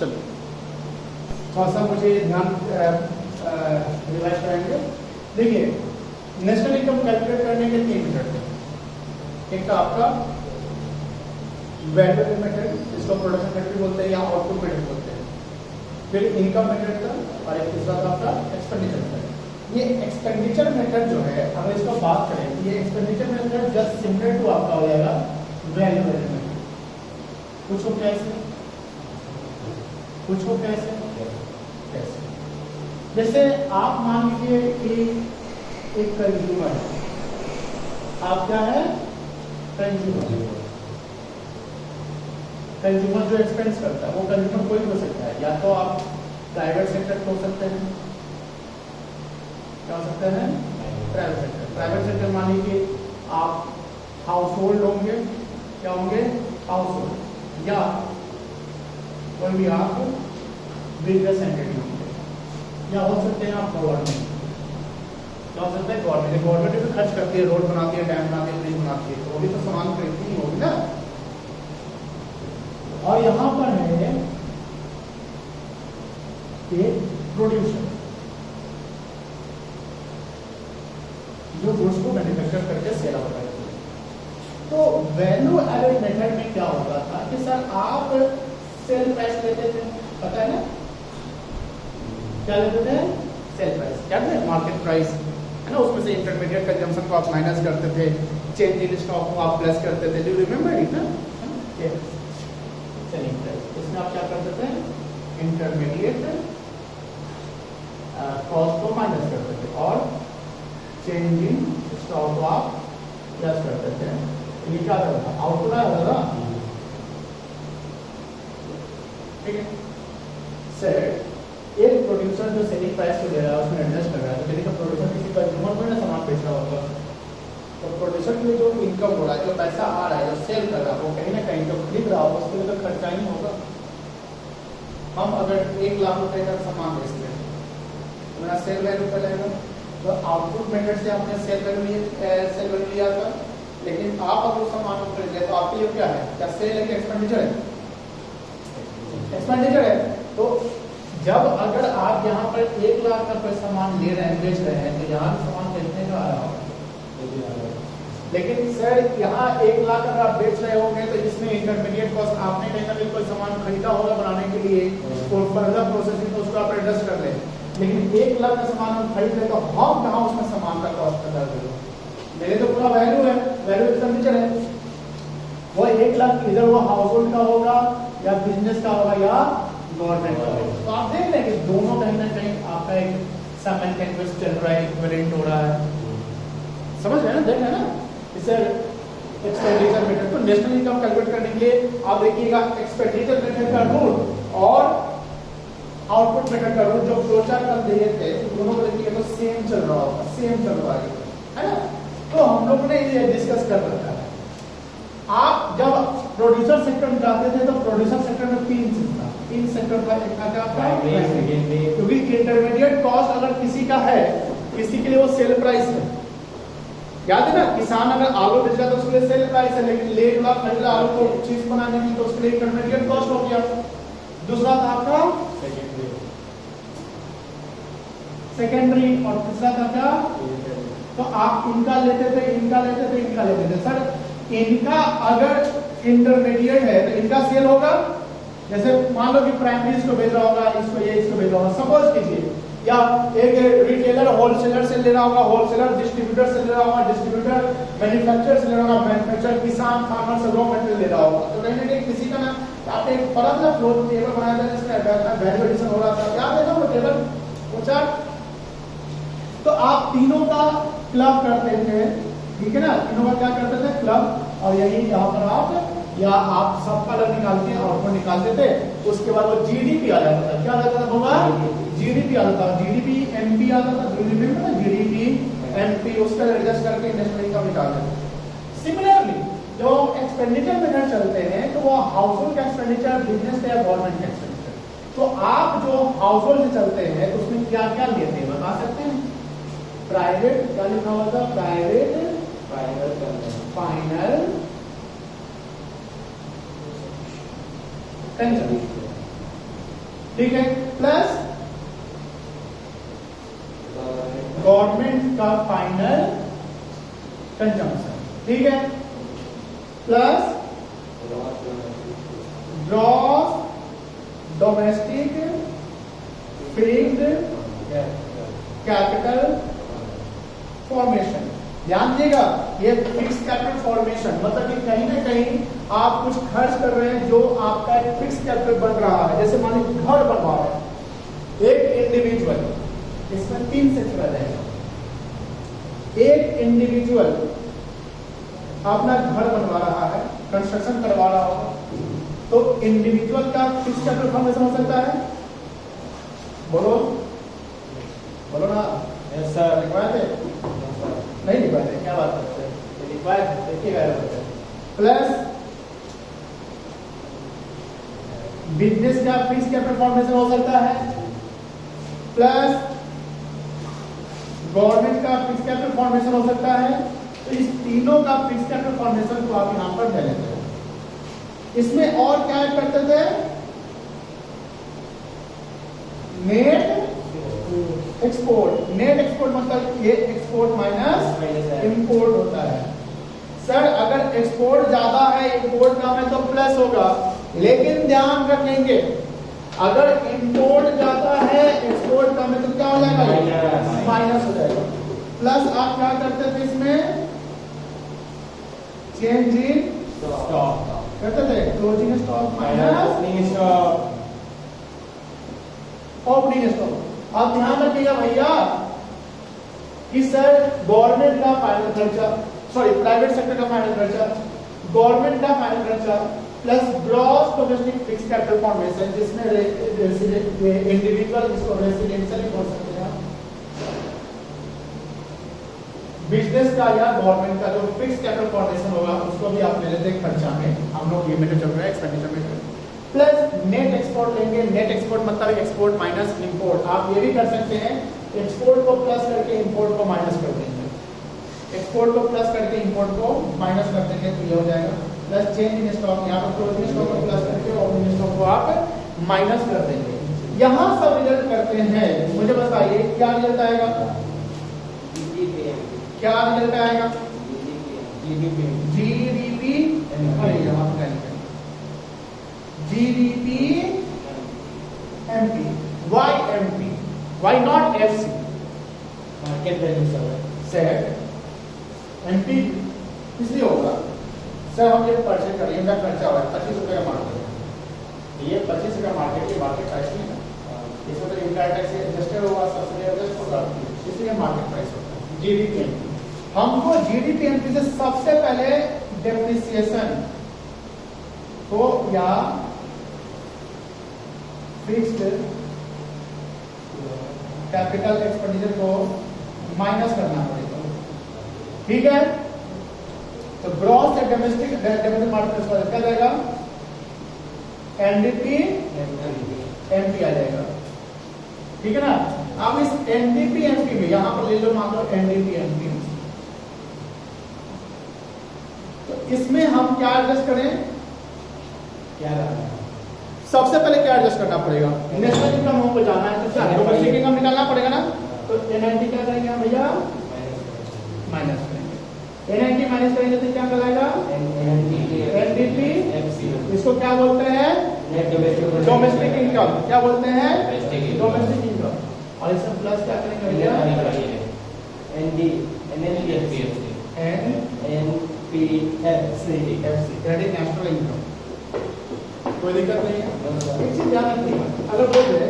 चलो थोड़ा सा मुझे ध्यान रिवाइज कराएंगे। देखिए नेशनल इनकम कैलकुलेट करने के 3 मेथड थे। एक था आपका वैल्यू मेथड, इसको प्रोडक्शन मेथड बोलते हैं या आउटपुट मेथड बोलते हैं। फिर इनकम मेथड था और एक तीसरा था आपका एक्सपेंडिचर मेथड। ये एक्सपेंडिचर मेथड जो है, अगर इसको बात करें, ये expenditure method just similar to आपका हो जाएगा वैल्यू मेथड। कुछ हो कैसे, कुछ हो कैसे कैसे जैसे आप मान लीजिए कि एक कंज्यूमर है, आप क्या है कंज्यूमर। कंज्यूमर जो एक्सपेंस करता है वो कंज्यूमर कोई हो सकता है, या तो आप प्राइवेट सेक्टर हो सकते हैं, क्या हो सकते हैं प्राइवेट सेक्टर। प्राइवेट सेक्टर मान लीजिए आप हाउस होल्ड होंगे, क्या होंगे हाउस होल्ड, या कोई भी आप बिजनेस एंटिटी होंगे, या हो सकते हैं आप गवर्नमेंट। क्या हो सकता है गवर्नमेंट। गवर्नमेंट भी खर्च करती है, रोड बनाती है, डैम बनाती है, ब्रिज बनाती है, तो वो भी तो सामान खरीदती ही होगी ना। और यहां पर है एक प्रोड्यूसर जो गुड्स को मैन्युफैक्चर करके सेल आउट करते हैं। तो वैल्यू एडेड मेथड में क्या होता था कि सर आप सेल प्राइस लेते थे, पता है ना क्या लेते थे, सेल प्राइस, क्या है मार्केट प्राइस है ना, उसमें से इंटरमीडिएट कंजम्पशन को आप माइनस करते थे, चेंज इन स्टॉक को आप प्लस करते थे। डू यू रिमेंबर इट ना, सेलिंग प्राइस। इसमें आप क्या करते थे, इंटरमीडिएट कॉस्ट को माइनस करते थे और चेंज इन स्टॉक को आप प्लस करते थे। ये क्या था, आउटपुट आया था, ठीक है। सर एक प्रोड्यूसर जो सेलिंग प्राइस को दे रहा है उसमें एडजस्ट कर रहा है, तो यदि प्रोड्यूसर किसी कंज्यूमर को ना सामान बेच रहा होगा, तो प्रोड्यूसर के लिए जो इनकम हो रहा है, जो पैसा आ रहा है, जो सेल कर रहा है, वो कहीं ना कहीं जो खरीद रहा होगा उसके लिए तो खर्चा ही होगा। हम अगर 1 लाख रुपए का सामान बेचते हैं तो मेरा सेल वैल्यू पे लगेगा, तो आउटपुट मेथड से आपने सेल वैल्यू लिया था, लेकिन आप अगर सामान को खरीद रहे तो आपके लिए क्या है, क्या सेल है कि एक्सपेंडिचर है, एक्सपेंडिचर है। तो जब अगर आप यहाँ पर 1 लाख का कोई सामान ले रहे हैं, बेच रहे हैं, तो यहाँ सामान बेचने का आया होगा, लेकिन सर यहाँ 1 लाख अगर आप बेच रहे होंगे तो इसमें इंटरमीडिएट कॉस्ट आपने कहीं ना कहीं कोई सामान खरीदा होगा बनाने के लिए, और फर्दर प्रोसेसिंग तो उसको आप एडजस्ट कर लें। लेकिन 1 लाख का सामान हम खरीद रहे तो हम कहाँ उसमें सामान का कॉस्ट कर रहे हो, मेरे तो पूरा वैल्यू है, वैल्यू एक्सपेंडिचर है। वो 1 लाख इधर वो हाउस होल्ड का होगा या बिजनेस का होगा या गवर्नमेंट का होगा। तो आप देख लें कि दोनों कहीं ना कहीं आपका एक सम एंड कंक्वेस्ट चल रहा है, इक्विवेलेंट हो रहा है, समझ रहे हैं ना, देख रहे हैं ना। इसे एक्सपेंडिचर मेथड, तो नेशनल इनकम कैलकुलेट करने के लिए आप देखिएगा एक्सपेंडिचर मेथड का रूल और आउटपुट मेथड का रूल, जो फ्लोचार्ट कर दिए थे दोनों को देखिए तो सेम चल रहा होगा, सेम चल रहा है ना। तो हम लोग ने ये डिस्कस कर रखा है। आप जब प्रोड्यूसर सेक्टर में जाते थे तो प्रोड्यूसर सेक्टर में 3 सेक्टर था, एक था क्या, क्योंकि इंटरमीडिएट कॉस्ट अगर किसी का है, किसी के लिए वो सेल प्राइस है, याद है ना। किसान अगर आलू बेच रहा है तो उसके लिए सेल प्राइस है, लेकिन लेट वाला खरीद रहा आलू को चीज बनाने की, तो उसके लिए इंटरमीडिएट कॉस्ट हो गया। दूसरा था आपका सेकेंडरी, और तीसरा था क्या, तो आप इनका लेते थे, इनका लेते थे, इनका लेते थे। सर इनका अगर इंटरमीडिएट है तो इनका सेल होगा, जैसे मान लो कि प्राइमरी इसको भेज रहा होगा, इसको ये इसको भेज रहा होगा, सपोज कीजिए, या एक रिटेलर होलसेलर से ले रहा होगा, होलसेलर डिस्ट्रीब्यूटर से ले रहा होगा, डिस्ट्रीब्यूटर मैन्युफैक्चरर से ले रहा होगा, मैन्युफैक्चरर किसान फार्मर से रॉ मटेरियल ले रहा होगा। तो कहीं ना कहीं किसी का ना आपने एक बड़ा सा फ्लो टेबल बनाया था जिसमें वैल्यू एडिशन हो रहा था, याद है ना वो टेबल, वो चार्ट। तो आप तीनों का क्लब करते थे, ठीक है ना, तीनों का क्या करते थे, क्लब, और यही यहाँ पर आप या आप सबका अलग निकाल के आउटपुट निकालते थे। उसके बाद वो जीडीपी आ जाता था, क्या आ जाता था होगा, जीडीपी आता था, जीडीपी एमपी आता था, जीडीपी एमपी, उसका एडजस्ट करके नेशनल इनकम निकालते थे। सिमिलरली जो एक्सपेंडिचर मेथड चलते हैं तो वो हाउस होल्ड का एक्सपेंडिचर, बिजनेस का या गवर्नमेंट का एक्सपेंडिचर। तो आप जो हाउस होल्ड से चलते हैं तो उसमें क्या क्या लेते हैं बता सकते हैं। प्राइवेट, क्या लिखा हुआ था, प्राइवेट फाइनल ठीक है, प्लस गवर्नमेंट का फाइनल कंजम्पशन, ठीक है, plus gross domestic fixed capital formation. ध्यान दीजिएगा, ये फिक्स कैपिटल फॉर्मेशन मतलब कि कहीं ना कहीं आप कुछ खर्च कर रहे हैं जो आपका एक फिक्स कैपिटल बन रहा है। जैसे मान लीजिए घर बनवा रहे हैं, एक इंडिविजुअल, इसमें 3 सेक्टर आ जाएगा। एक इंडिविजुअल अपना घर बनवा रहा है, कंस्ट्रक्शन करवा रहा हो, तो इंडिविजुअल का फिक्स कैपिटल फॉर्मेशन हो सकता है। बोलो बोलो ना। Yes sir. लिखवाए थे? नहीं लिखवाए थे, क्या बात करते हैं, लिखवाए थे, देखिएगा। प्लस बिजनेस का फिक्स कैपिटल फॉर्मेशन हो सकता है, प्लस गवर्नमेंट का फिक्स कैपिटल फॉर्मेशन हो सकता है। तो इस तीनों का फिक्स कैपिटल फॉर्मेशन को आप यहां पर ले लेते हैं। इसमें और क्या ऐड करते थे? Net export. नेट एक्सपोर्ट मतलब ये एक्सपोर्ट माइनस इंपोर्ट होता है। सर अगर एक्सपोर्ट ज्यादा है, इंपोर्ट कम है तो प्लस होगा, लेकिन ध्यान रखेंगे अगर इंपोर्ट ज्यादा है, एक्सपोर्ट कम है तो क्या हो जाएगा? माइनस हो जाएगा। प्लस आप क्या करते थे इसमें? चेंज इन स्टॉक करते थे, closing stock minus opening stock. Opening stock. आप ध्यान रखिएगा भैया कि सर गवर्नमेंट का फाइनल खर्चा, सॉरी प्राइवेट सेक्टर का फाइनल खर्चा, गवर्नमेंट का फाइनल खर्चा plus gross domestic fix capital formation, जिसमें इंडिविजुअल इसको रेसिडेंशियल भी बोल सकते हैं, बिजनेस का या गवर्नमेंट का जो फिक्स कैपिटल फॉर्मेशन होगा उसको भी आप ले लेते हैं खर्चा में। हम लोग ये में चल रहा है एक्सपेंडिचर में। प्लस नेट एक्सपोर्ट लेंगे। नेट एक्सपोर्ट मतलब एक्सपोर्ट माइनस इंपोर्ट। आप ये भी कर सकते हैं, एक्सपोर्ट को प्लस करके इंपोर्ट को माइनस कर देंगे, एक्सपोर्ट को प्लस करके इंपोर्ट को माइनस कर देंगे तो ये हो जाएगा। प्लस चेंज इन स्टॉक, यहाँ पर क्लोजिंग स्टॉक को प्लस करके ओपनिंग स्टॉक को आप माइनस कर देंगे। यहाँ सब रिजल्ट करते हैं, मुझे बताइए क्या रिजल्ट आएगा? क्या रिजल्ट आएगा? GDP GDP MP. Why MP? Why not FC? Market value set MP इसलिए होगा सर हम ये परचेज कर रहे हैं, खर्चा हुआ है 25 रुपये का मार्केट, ये 25 रुपये मार्केट की मार्केट प्राइस नहीं है, इसमें तो इनकम टैक्स एडजस्टेड होगा, सब्सिडी एडजस्ट होगा, इसलिए मार्केट प्राइस होता है। जीडीपी एमपी, हमको जीडीपी एमपी से सबसे पहले डेप्रिसिएशन को या फिक्स्ड कैपिटल एक्सपेंडिचर को माइनस करना पड़ेगा, ठीक है। तो ग्रॉस या डोमेस्टिक मार्केट क्या जाएगा? एनडीपी एमपी आ जाएगा, ठीक है ना। अब इस एनडीपी एमपी में यहां पर ले लो, मान लो एनडीपी एमपी, तो इसमें हम क्या एडजस्ट करें? क्या रहा? सबसे पहले क्या एडजस्ट करना पड़ेगा? नेशनल इनकम हमको जाना है, तो क्या डोमेस्टिक इनकम निकालना पड़ेगा ना। तो एनआईटी क्या करेंगे हम भैया? माइनस करेंगे। एनआईटी माइनस करेंगे तो क्या कहलाएगा? एनडीपी। इसको क्या बोलते हैं? Domestic income. क्या बोलते हैं? Domestic income. और इसमें प्लस क्या करेंगे भैया? National income. कोई दिक्कत नहीं है। एक चीज ध्यान रखिए, अगर बोल रहे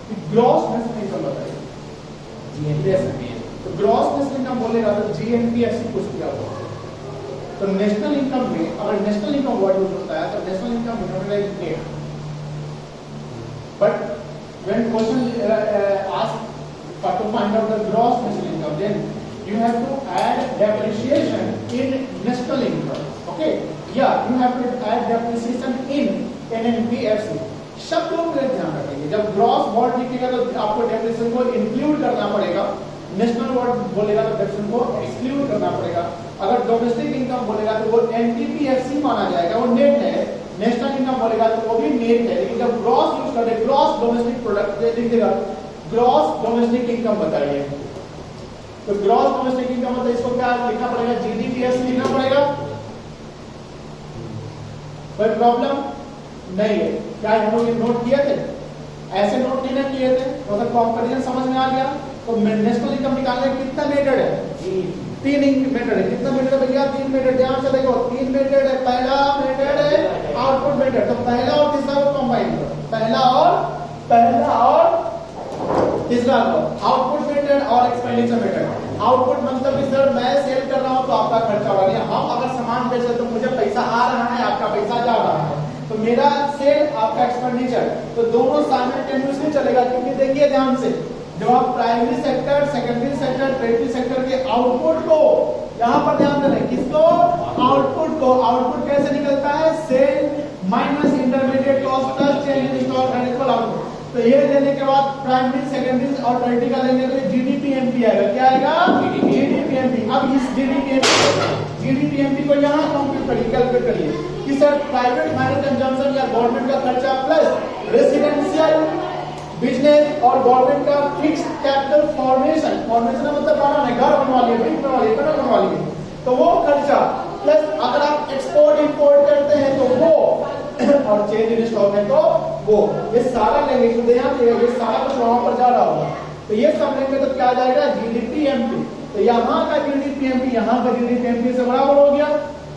कि ग्रॉस नेशनल इनकम बताइए, तो ग्रॉस नेशनल इनकम बोलेगा तो जीएनपीएफसी कुछ क्या होगा। तो नेशनल इनकम में अगर नेशनल इनकम वर्ड यूज होता है तो national income denominator net, but when question asked to find out the gross national income, then you have to add depreciation in national income, okay, yeah, you have to add depreciation in NNPFC। शब्दों पर ध्यान रखेंगे, जब gross word लिखेगा तो आपको depreciation को include करना पड़ेगा, नेशनल वर्ड बोलेगा तो डेप्रिसिएशन को एक्सक्लूड करना पड़ेगा। अगर डोमेस्टिक इनकम बोलेगा तो वो एनटीपीएफसी माना जाएगा, वो नेट है, नेशनल इनकम बोलेगा तो वो भी नेट है, लेकिन जब ग्रॉस यूज करते हैं, ग्रॉस डोमेस्टिक प्रोडक्ट लिख देगा, ग्रॉस डोमेस्टिक इनकम बताइए। तो ग्रॉस डोमेस्टिक इनकम मतलब इसको क्या लिखना पड़ेगा, जीडीपीएस लिखना पड़ेगा। कोई प्रॉब्लम नहीं है, क्या हम लोग ये नोट किए थे, ऐसे नोट नहीं किए थे, तो कंपैरिजन समझ में आ गया। तो नेशनल इनकम निकालने कितना मेथड है, 3 मेथड है। कितना मेथड है भैया, 3 मेथड, ध्यान से देखो 3 मेथड है। पहला मेथड है आउटपुट मेथड, तो पहला और तीसरा को कंबाइन करो, पहला और तीसरा को, आउटपुट मेथड और एक्सपेंडिचर मेथड। आउटपुट मतलब कि सर मैं सेल कर रहा हूं तो आपका खर्चा हो रहा है, हम अगर सामान बेच रहे तो मुझे पैसा आ रहा है, आपका पैसा जा रहा है, तो मेरा सेल आपका एक्सपेंडिचर, तो दोनों साइमल्टेनियसली चलेगा। क्योंकि देखिए ध्यान से, जब आप primary sector, secondary sector, tertiary sector के आउटपुट को, यहां पर ध्यान देना, किसको, आउटपुट को, आउटपुट कैसे निकलता है, sale minus intermediate cost plus change in stock and equal output. तो ये देने के बाद प्राइमरी, सेकेंडरी और टर्टियरी का लेंगे तो जीडीपीएमपी आएगा, क्या आएगा, जीडीपीएमपी। अब इस जीडीपीएमपी को यहां कंप्यूट करिए, कैलकुलेट करिए कि सर प्राइवेट माइनस कंजम्पशन या गवर्नमेंट का खर्चा प्लस रेसिडेंशियल, बिजनेस और गवर्नमेंट का फिक्स्ड कैपिटल फॉर्मेशन मतलब बनाना है, घर बनवा लिए, बिल्डिंग बनवा लिए, कमरा बनवा लिए, तो वो खर्चा प्लस अगर आप एक्सपोर्ट इंपोर्ट करते हैं तो वो और चेंज इन स्टॉक है तो वो, ये सारा लेंगे तो ध्यान देगा, ये सारा कुछ वहां पर जा रहा होगा, तो ये सब लेंगे तो क्या जाएगा, जीडीपीएमपी। तो यहाँ का जीडीपीएमपी यहाँ का जीडीपीएमपी से बराबर हो गया।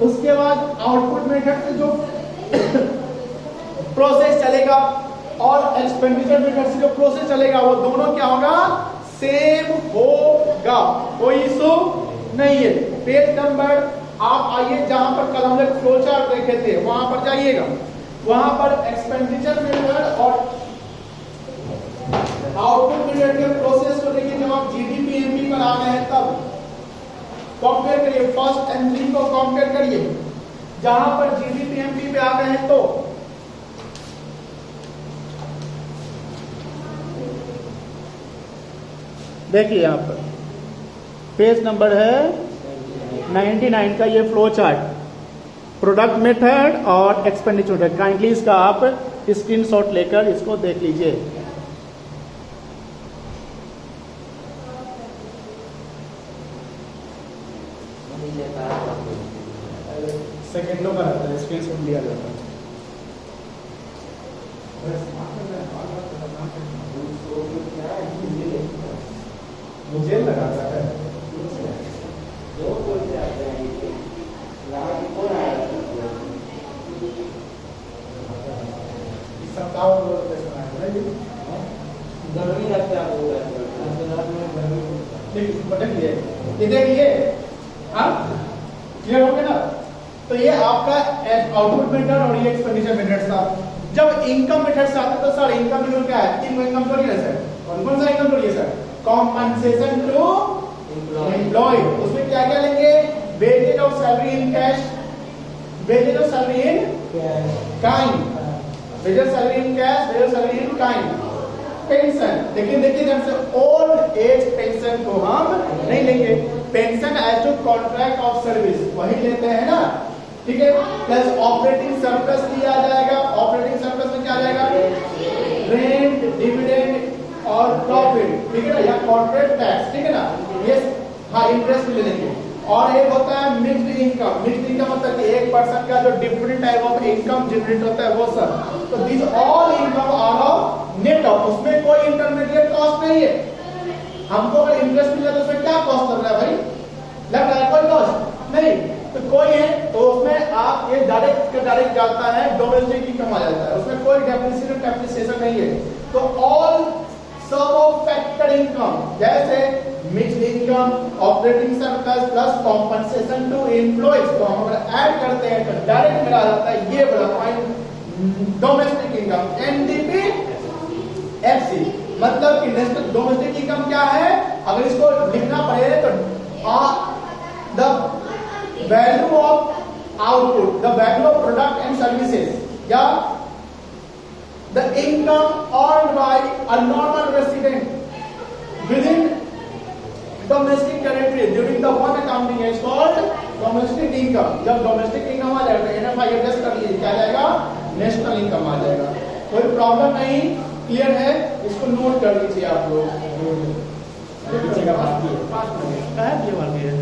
उसके बाद आउटपुट मेथड से जो प्रोसेस चलेगा और एक्सपेंडिचर मेथड से जो प्रोसेस चलेगा वो दोनों क्या होगा, सेम होगा, कोई इशू नहीं है। पेज नंबर आप आइए, जहां पर कल हम लोग फ्लो चार्ट देखे थे वहां पर जाइएगा, वहां पर एक्सपेंडिचर मेथड और आउटपुट मेथड के प्रोसेस को देखिए। जब आप जीडीपीएमपी पर आ गए हैं तब कंपेयर करिए, फर्स्ट एंड 3 को कंपेयर करिए, जहां पर जीडीपीएमपी पे आ गए हैं तो देखिए यहाँ पर पेज नंबर है 99 का ये फ्लो चार्ट, प्रोडक्ट मेथड और एक्सपेंडिचर मेथड। काइंडली इसका आप स्क्रीनशॉट लेकर इसको देख लीजिए। सेकेंडों का रहता है, स्क्रीनशॉट लिया जाता है। मुझे लगाता है गर्मी लगता है, ये देखिए, हाँ क्लियर हो गया ना। तो ये आपका आउटपुट मेथड और ये एक्सपेंडिचर मेथड था। जब इनकम मेथड से आता है तो सर इनकम मेथड क्या है, तीन इनकम थोड़ी है सर, कौन सा इनकम थोड़ी है सर, कॉम्पनसेशन टू एम्प्लॉय। उसमें क्या क्या लेंगे, wages of salary in cash, wages of salary in kind, wages salary in cash, wages salary in kind, pension. लेकिन देखिए ध्यान से ओल्ड एज पेंशन को हम नहीं लेंगे, pension as to contract of service वही लेते हैं ना, ठीक है। प्लस ऑपरेटिंग सरप्लस लिया जाएगा, ऑपरेटिंग सरप्लस में क्या जाएगा, रेंट, डिविडेंड और प्रॉफिट, ठीक है ना, या कॉर्पोरेट टैक्स, ठीक है ना, ये हाँ इंटरेस्ट ले लेंगे। और एक होता है मिक्स्ड इनकम, मिक्स्ड इनकम मतलब कि एक पर्सन का जो different type of income generate होता है वो सब। तो this all income are of net of, उसमें कोई इंटरमीडिएट कॉस्ट नहीं है। हमको अगर इंटरेस्ट मिला तो उसमें क्या कॉस्ट लग रहा है भाई, लग रहा है कोई कॉस्ट नहीं, तो कोई है तो उसमें आप ये डायरेक्ट जाता है डोमेस्टिक इनकम आ जाता है, उसमें कोई डेप्रिसिएशन नहीं है। तो all sum of factor income जैसे mixed income, operating surplus plus compensation to employees को हम अगर ऐड करते हैं तो डायरेक्ट मिला जाता है ये बड़ा point domestic income, NDP FC. मतलब कि नेशनल डोमेस्टिक इनकम क्या है, अगर इसको लिखना पड़े तो the value of output, the value of product and services या the income earned by a normal resident within domestic territory during the one accounting year is called domestic income, जब domestic income आ जाएगा NFI adjust कर लीजिए, क्या आ जाएगा, national income आ जाएगा। कोई problem नहीं, क्लियर है, इसको नोट कर लीजिए आप लोग। पीछे का बाकी है। 5 मिनट का है, ये वाली है।